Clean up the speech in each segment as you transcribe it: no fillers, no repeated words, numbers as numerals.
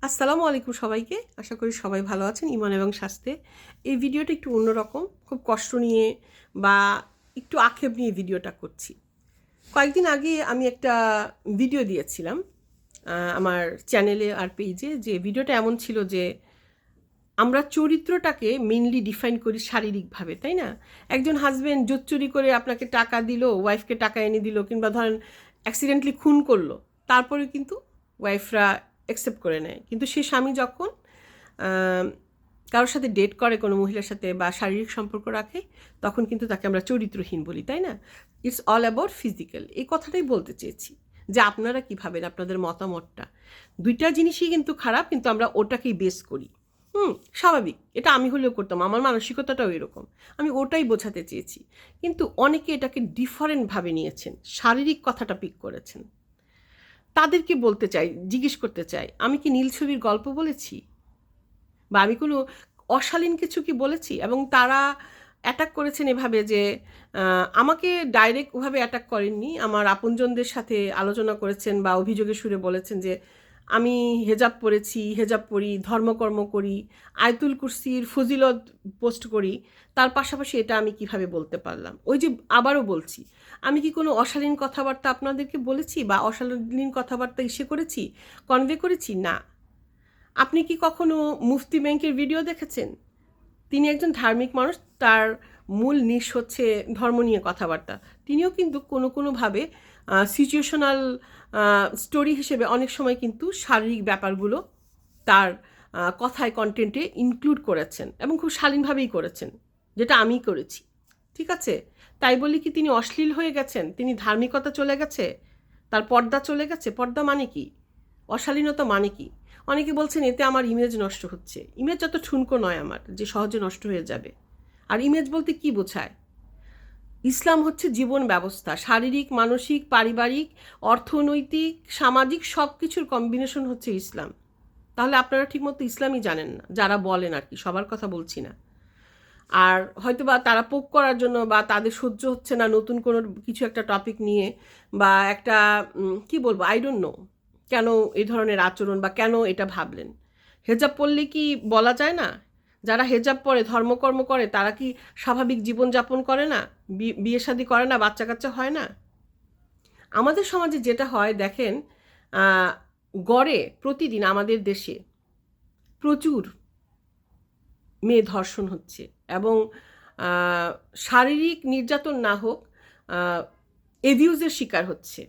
আসসালামু আলাইকুম সবাইকে। আশা করি সবাই ভালো আছেন ইমান এবং স্বাস্থ্যে। এই ভিডিওটা একটু অন্যরকম, খুব কষ্ট নিয়ে বা একটু আক্ষেপ নিয়ে ভিডিওটা করছি। কয়েকদিন আগে আমি একটা ভিডিও দিয়েছিলাম আমার চ্যানেলে আর পেজে, যে ভিডিওটা এমন ছিল যে আমরা চরিত্রটাকে মেনলি ডিফাইন করি শারীরিকভাবে, তাই না? একজন হাজব্যান্ড জোচ্চুরি করে আপনাকে টাকা দিল, ওয়াইফকে টাকা এনে দিল, কিংবা ধরেন অ্যাক্সিডেন্টলি খুন করলো, তারপরে কিন্তু ওয়াইফরা অ্যাকসেপ্ট করে নেয়। কিন্তু সে স্বামী যখন কারোর সাথে ডেট করে, কোনো মহিলার সাথে বা শারীরিক সম্পর্ক রাখে, তখন কিন্তু তাকে আমরা চরিত্রহীন বলি, তাই না? It's all about physical. এই কথাটাই বলতে চেয়েছি যে আপনারা কী ভাবেন, আপনাদের মতামতটা। দুইটা জিনিসই কিন্তু খারাপ, কিন্তু আমরা ওটাকেই বেস করি। স্বাভাবিক, এটা আমি হলেও করতাম, আমার মানসিকতাটাও এরকম। আমি ওটাই বোঝাতে চেয়েছি। কিন্তু অনেকে এটাকে ডিফারেন্টভাবে নিয়েছেন, শারীরিক কথাটা পিক করেছেন। তাদেরকে বলতে চাই, জিজ্ঞেস করতে চাই, আমি কি নীল ছবির গল্প বলেছি, বা আমি কোনো অশালীন কিছু কি বলেছি? এবং তারা অ্যাটাক করেছেন এভাবে যে আমাকে ডাইরেক্ট ওভাবে অ্যাটাক করেননি, আমার আপনজনদের সাথে আলোচনা করেছেন বা অভিযোগের সুরে বলেছেন যে আমি হেজাব পরেছি, হেজাব পরি, ধর্মকর্ম করি, আয়তুল কুরসির ফজিলত পোস্ট করি, তার পাশাপাশি এটা আমি কিভাবে বলতে পারলাম? ওই যে আবারও বলছি, আমি কি কোনো অশালীন কথাবার্তা আপনাদেরকে বলেছি বা অশালীন কথাবার্তা করেছি, কনভে করেছি? না। আপনি কি কখনো মুফতি ব্যাংকের ভিডিও দেখেছেন? তিনি একজন ধার্মিক মানুষ, তার মূল নিশ হচ্ছে ধর্ম নিয়ে কথাবার্তা। তিনিও কিন্তু কোনোভাবে সিচুয়েশনাল স্টোরি হিসেবে অনেক সময় কিন্তু শারীরিক ব্যাপারগুলো তার কথায়, কন্টেন্টে ইনক্লুড করেছেন এবং খুব শালীনভাবেই করেছেন, যেটা আমি করেছি। ঠিক আছে? তাই বলি কি তিনি অশ্লীল হয়ে গেছেন? তিনি ধার্মিকতা চলে গেছে? তার পর্দা চলে গেছে? পর্দা মানে কি? অশালীনতা মানে কি? অনেকে বলছেন এতে আমার ইমেজ নষ্ট হচ্ছে। ইমেজ যত ঠুনকো নয় আমার, যে সহজে নষ্ট হয়ে যাবে। আর ইমেজ বলতে কি বোঝায়? ইসলাম হচ্ছে জীবন ব্যবস্থা, শারীরিক, মানসিক, পারিবারিক, অর্থনৈতিক, সামাজিক সব কিছুর কম্বিনেশন হচ্ছে ইসলাম। তাহলে আপনারা ঠিকমতো ইসলামই জানেন না, যারা বলেন আর কি, সবার কথা বলছি না। আর হয়তো বা তারা পোক করার জন্য বা তাদের সহ্য হচ্ছে না নতুন কোনো কিছু একটা টপিক নিয়ে, বা একটা কি বলবো, আই ডোন্ট নো কেন এই ধরনের আচরণ বা কেন এটা ভাবলেন। হেজাব পরলে কি বলা যায় না? যারা হেজাব পরে, ধর্মকর্ম করে, তারা কি স্বাভাবিক জীবনযাপন করে না? বিয়ে শাদী করে না? বাচ্চা কাচ্চা হয় না? আমাদের সমাজে যেটা হয় দেখেন, গড়ে প্রতিদিন আমাদের দেশে প্রচুর মেয়ে ধর্ষণ হচ্ছে, এবং শারীরিক নির্যাতন না হোক, এবিউজের শিকার হচ্ছে,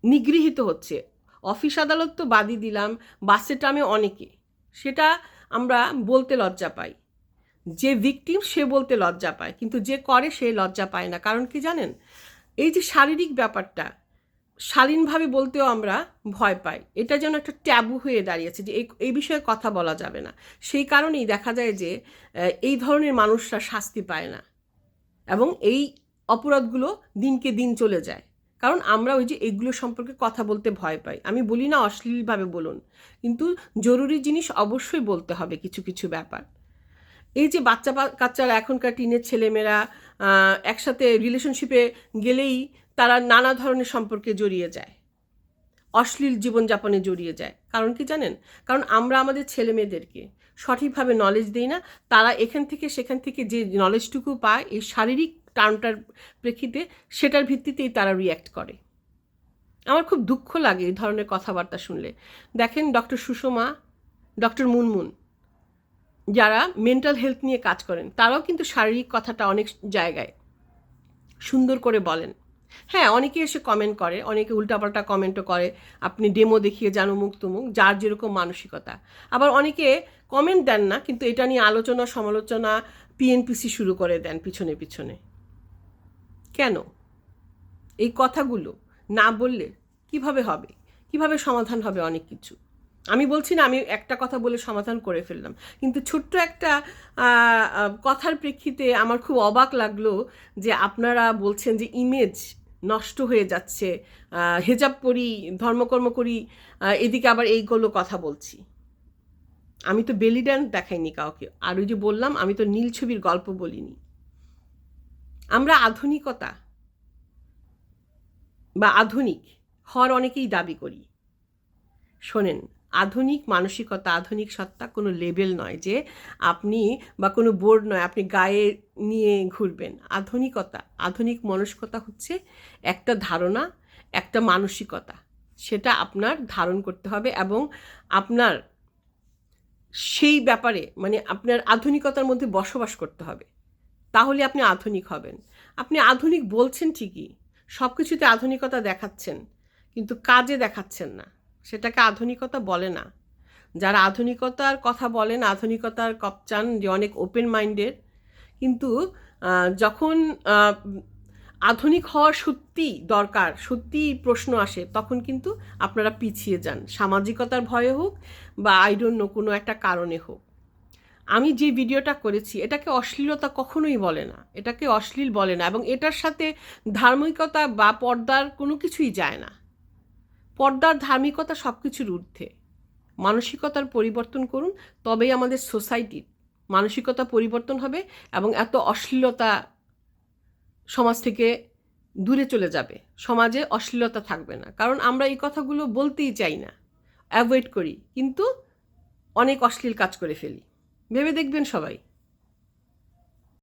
নিগৃহীত হচ্ছে। অফিস আদালত তো বাদই দিলাম, বাসে ট্রামে অনেকে, সেটা আমরা বলতে লজ্জা পাই। যে ভিকটিম সে বলতে লজ্জা পায়, কিন্তু যে করে সে লজ্জা পায় না। কারণ কি জানেন? এই যে শারীরিক ব্যাপারটা শালীনভাবে বলতেও আমরা ভয় পাই। এটা যেন একটা ট্যাবু হয়ে দাঁড়িয়েছে যে এই বিষয়ে কথা বলা যাবে না। সেই কারণেই দেখা যায় যে এই ধরনের মানুষরা শাস্তি পায় না, এবং এই অপরাধগুলো দিনকে দিন চলে যায়। কারণ আমরা ওই যে এগুলো সম্পর্কে কথা বলতে ভয় পাই। আমি বলি না অশ্লীলভাবে বলুন, কিন্তু জরুরি জিনিস অবশ্যই বলতে হবে কিছু কিছু ব্যাপার। এই যে কাচ্চারা, এখনকার টিনের ছেলেমেয়েরা একসাথে রিলেশনশিপে গেলেই তারা নানা ধরনের সম্পর্কে জড়িয়ে যায়, অশ্লীল জীবনযাপনে জড়িয়ে যায়। কারণ কি জানেন? কারণ আমরা আমাদের ছেলে মেয়েদেরকে সঠিকভাবে নলেজ দিই না। তারা এখান থেকে সেখান থেকে যে নলেজটুকু পায় এই শারীরিক টার্মটার প্রেক্ষিতে, সেটার ভিত্তিতেই তারা রিয়্যাক্ট করে। আমার খুব দুঃখ লাগে এই ধরনের কথাবার্তা শুনলে। দেখেন ডক্টর সুষমা, ডক্টর মুনমুন, যারা মেন্টাল হেলথ নিয়ে কাজ করেন, তারাও কিন্তু শারীরিক কথাটা অনেক জায়গায় সুন্দর করে বলেন। হ্যাঁ, অনেকে এসে কমেন্ট করে, অনেকে উল্টাপাল্টা কমেন্টও করে, আপনি ডেমো দেখিয়ে জানো মুখ তুমুক, যার যেরকম মানসিকতা। আবার অনেকে কমেন্ট দেন না, কিন্তু এটা নিয়ে আলোচনা সমালোচনা পিএনপিসি শুরু করে দেন পিছনে পিছনে। কেন? এই কথাগুলো না বললে কিভাবে হবে? কিভাবে সমাধান হবে অনেক কিছু? আমি বলছি না আমি একটা কথা বলে সমাধান করে ফেললাম, কিন্তু ছোট্ট একটা কথার প্রেক্ষিতে আমার খুব অবাক লাগলো যে আপনারা বলছেন যে ইমেজ নষ্ট হয়ে যাচ্ছে, হেজাব পরি, ধর্মকর্ম করি, এদিকে আবার এইগুলো কথা বলছি। আমি তো বেলি ড্যান্স দেখাইনি কাউকে, আর ওই যে বললাম আমি তো নীল ছবির গল্প বলিনি। আমরা আধুনিকতা বা আধুনিক হওয়ার অনেকেই দাবি করি। শোনেন, আধুনিক মানসিকতা, আধুনিক সত্তা কোনো লেবেল নয় যে আপনি বা কোনো বোর্ড নয় আপনি গায়ে নিয়ে ঘুরবেন। আধুনিকতা, আধুনিক মানসিকতা হচ্ছে একটা ধারণা, একটা মানসিকতা, সেটা আপনার ধারণ করতে হবে এবং আপনার সেই ব্যাপারে মানে আপনার আধুনিকতার মধ্যে বসবাস করতে হবে, তাহলে আপনি আধুনিক হবেন। আপনি আধুনিক বলছেন ঠিকই, সব কিছুতে আধুনিকতা দেখাচ্ছেন, কিন্তু কাজে দেখাচ্ছেন না, সেটাকে আধুনিকতা বলে না। যারা আধুনিকতার কথা বলেন, আধুনিকতার কপচান যে অনেক ওপেন মাইন্ডেড, কিন্তু যখন আধুনিক হওয়ার সত্যি দরকার, সত্যি প্রশ্ন আসে, তখন কিন্তু আপনারা পিছিয়ে যান, সামাজিকতার ভয়ে হোক বা আই ডোন্ট নো কোনো একটা কারণে হোক। আমি যে ভিডিওটা করেছি এটাকে অশ্লীলতা কখনোই বলে না, এটাকে অশ্লীল বলে না, এবং এটার সাথে ধার্মিকতা বা পর্দার কোনো কিছুই যায় না। পর্দার ধার্মিকতা সব কিছুর ঊর্ধ্বে। মানসিকতার পরিবর্তন করুন, তবেই আমাদের সোসাইটির মানসিকতা পরিবর্তন হবে এবং এত অশ্লীলতা সমাজ থেকে দূরে চলে যাবে। সমাজে অশ্লীলতা থাকবে না, কারণ আমরা এই কথাগুলো বলতেই চাই না, অ্যাভয়েড করি, কিন্তু অনেক অশ্লীল কাজ করে ফেলি। ভেবে দেখবেন সবাই।